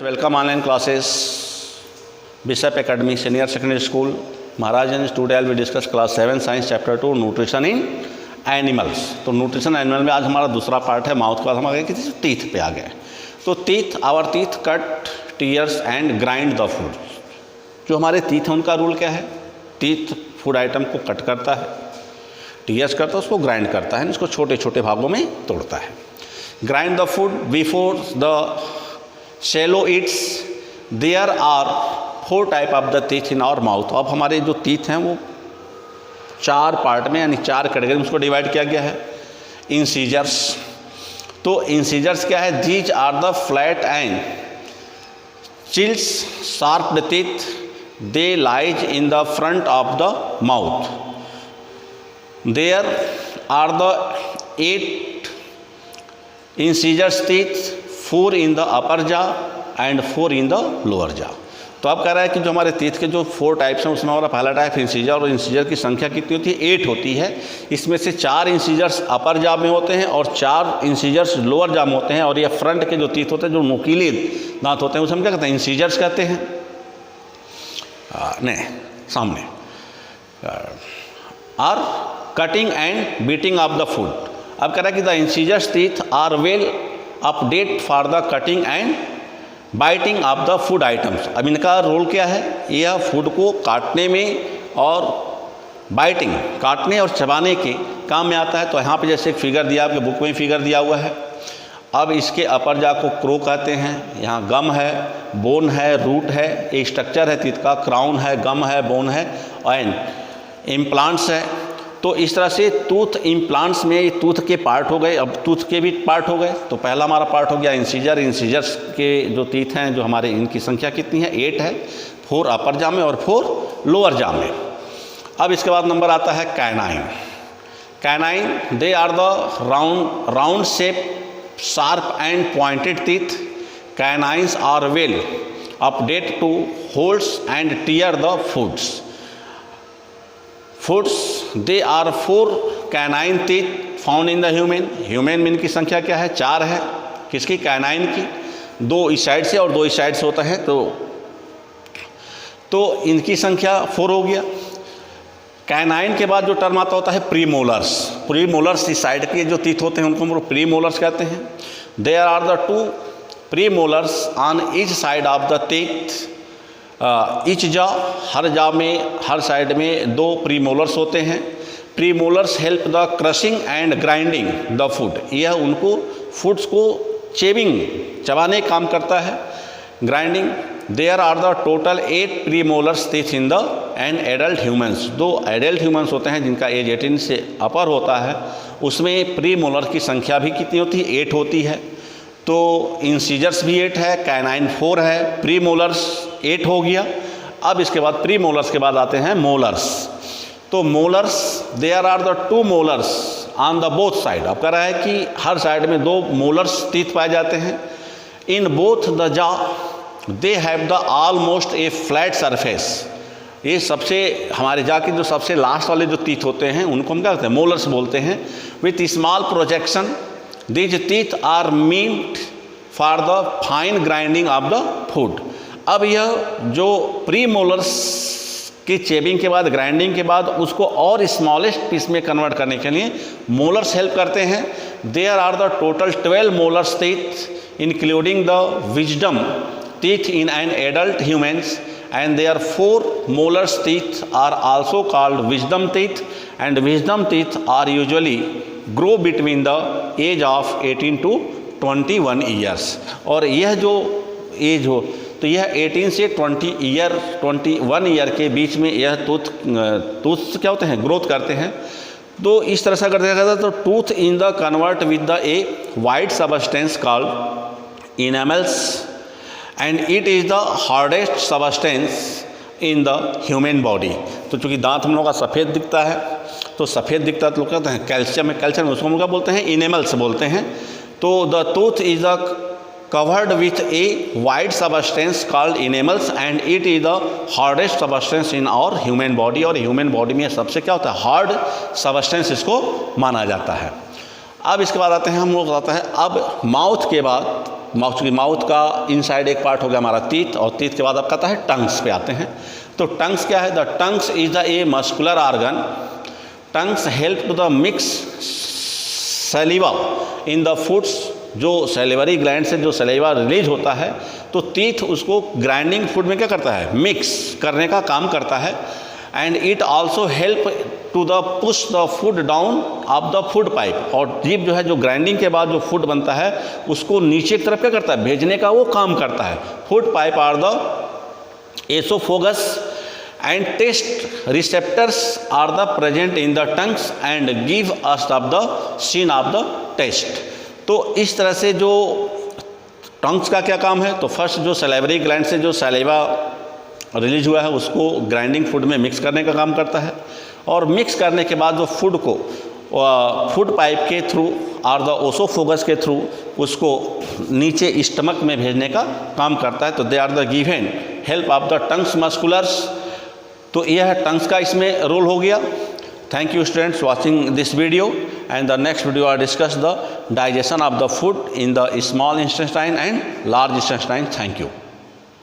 Welcome online classes, Bishop Academy Senior Secondary School, Maharajanganj. Today I will discuss class 7 Science Chapter 2 Nutrition in Animals. तो nutrition animal में आज हमारा दूसरा part है mouth का। हम आ गए किसी टीथ पे आ गए। तो teeth, our teeth cut, tears and grind the food. जो हमारे टीथ हैं उनका रूल क्या है? टीथ फूड आइटम को कट करता है, टीयर्स करता है, उसको ग्राइंड करता है, इसको छोटे छोटे भागों में तोड़ता है। Grind the food before the shallow eats. There are 4 type of the teeth in our mouth. अब हमारे जो टीथ हैं वो 4 पार्ट में यानी 4 कैटेगरी में उसको डिवाइड किया गया है। इंसीजर्स, तो इंसीजर्स क्या है? These are the flat and chisels sharp teeth, they lies in the front of the mouth. There are the 8 incisors teeth, 4 in the upper jaw and 4 in the lower जा। तो अब कह रहा है कि जो हमारे टीथ के जो 4 टाइप्स हैं उसमें हमारा पहला टाइप इंसीजर, और इंसीजर की संख्या कितनी होती है? 8 होती है। इसमें से 4 इंसीजर्स अपर जा में होते हैं और 4 इंसीजर्स लोअर जा में होते हैं। और ये फ्रंट के जो टीथ होते हैं, जो नुकीले दांत होते हैं, उसे हम क्या कहते हैं? इंसीजर्स कहते हैं। नहीं, सामने are cutting and beating of the food. अब कह रहा है कि the incisors teeth are well adapted for the cutting and biting of the food items. अब इनका रोल क्या है? यह फूड को काटने में और बाइटिंग, काटने और चबाने के काम में आता है। तो यहाँ पे जैसे एक फिगर दिया, आपके बुक में फिगर दिया हुआ है। अब इसके अपर जा को क्रो कहते हैं। यहाँ गम है, बोन है, रूट है, एक स्ट्रक्चर है टीथ का, क्राउन है, गम है, बोन है एंड इम्प्लांट्स है। तो इस तरह से टूथ इम्प्लांट्स में ये टूथ के पार्ट हो गए। अब टूथ के भी पार्ट हो गए। तो पहला हमारा पार्ट हो गया इंसीजर। इंसीजर्स के जो टीथ हैं जो हमारे, इनकी संख्या कितनी है? 8 है। 4 अपर जा में और 4 लोअर जा में। अब इसके बाद नंबर आता है canine. Canine, they are the round shape sharp and pointed teeth. Canines are well adapted to holds and tear the foods. Foods, they are 4 canine teeth found in the human. Human में इनकी संख्या क्या है? 4 है। किसकी? Canine की। 2 इस side से और 2 इस साइड से होता है। तो इनकी संख्या 4 हो गया। कैनाइन के बाद जो टर्म आता होता है प्रीमोलर्स। प्रीमोलर्स इस साइड के जो टीथ होते हैं उनको हम प्रीमोलर्स कहते हैं। There are the 2 premolars on each side of the teeth. Each jaw, हर जा में, हर साइड में 2 प्रीमोलर्स होते हैं। Premolars help the crushing and grinding the food. यह उनको फूड्स को चेविंग, चबाने का काम करता है, grinding. There are the total 8 premolars teeth in the and adult humans. 2 adult humans होते हैं जिनका एज 18 से अपर होता है, उसमें प्रीमोलर की संख्या भी कितनी होती है? 8 होती है। तो इंसीजर्स भी 8 है, कैनाइन 4 है, प्रीमोलर्स 8 हो गया। अब इसके बाद प्रीमोलर्स के बाद आते हैं मोलर्स। तो molars, there are the 2 molars on the both side. अब कह रहा है कि हर साइड में 2 मोलर्स टीथ पाए जाते हैं। इन बोथ द जा they have the almost A flat surface. ये सबसे हमारे जा के जो सबसे लास्ट वाले जो टीथ होते हैं उनको हम क्या कहते हैं? मोलर्स बोलते हैं। With small projection, these teeth are meant for the fine grinding of the food. अब यह जो प्रीमोलर्स की चेविंग के बाद, ग्राइंडिंग के बाद उसको और स्मॉलेस्ट पीस में कन्वर्ट करने के लिए मोलर्स हेल्प करते हैं। There are the total 12 molars teeth including the wisdom teeth in an adult humans, and their 4 molars teeth are also called wisdom teeth, and wisdom teeth are usually grow between the age of 18 to 21 years। और यह जो as हो तो यह 18 से 21 year के बीच में यह टूथ क्या होते हैं? ग्रोथ करते हैं। तो इस तरह से अगर देखा जाए तो tooth in the covered with the a white substance called enamels and it is the hardest substance in the human body. तो चूँकि दांत हम लोग का सफ़ेद दिखता है, तो सफ़ेद दिखता है तो लोग कहते हैं कैल्शियम है, कैल्शियम उसको हम लोग बोलते हैं इनेमल्स बोलते हैं। तो the tooth is the covered with a white substance called enamels and it is the hardest substance in our human body. और ह्यूमन बॉडी में सबसे क्या होता है? हार्ड सबस्टेंस इसको माना जाता है। अब इसके बाद आते हैं हम लोग, आता है अब माउथ के बाद माउथ का इनसाइड एक पार्ट हो गया हमारा टीथ, और टीथ के बाद आपका आता है टंग्स पे आते हैं। तो टंग्स क्या है? The tongues is the a muscular organ. Tongues help to the mix saliva in the foods. जो सैलिवरी ग्लैंड से जो सैलिवा रिलीज होता है, तो टीथ उसको ग्राइंडिंग फूड में क्या करता है? मिक्स करने का काम करता है। And it also help to the push the food down of the food pipe. और जीभ जो है, जो ग्राइंडिंग के बाद जो फूड बनता है उसको नीचे की तरफ क्या करता है? भेजने का वो काम करता है। Food pipe are the esophagus and taste receptors are the present in the tongues and give us of the scene of the taste। तो इस तरह से जो टंग्स का क्या काम है? तो फर्स्ट जो सैलिवरी ग्लैंड से जो सैलिवा रिलीज हुआ है उसको ग्राइंडिंग फूड में मिक्स करने का काम करता है, और मिक्स करने के बाद जो फूड को फूड पाइप के थ्रू और द ओसोफोगस के थ्रू उसको नीचे स्टमक में भेजने का काम करता है। तो they are the given help of the tongues muscles. तो यह टंग्स का इसमें रोल हो गया। Thank you students watching this video, and the next video I discuss the digestion of the food in the small intestine and large intestine. Thank you.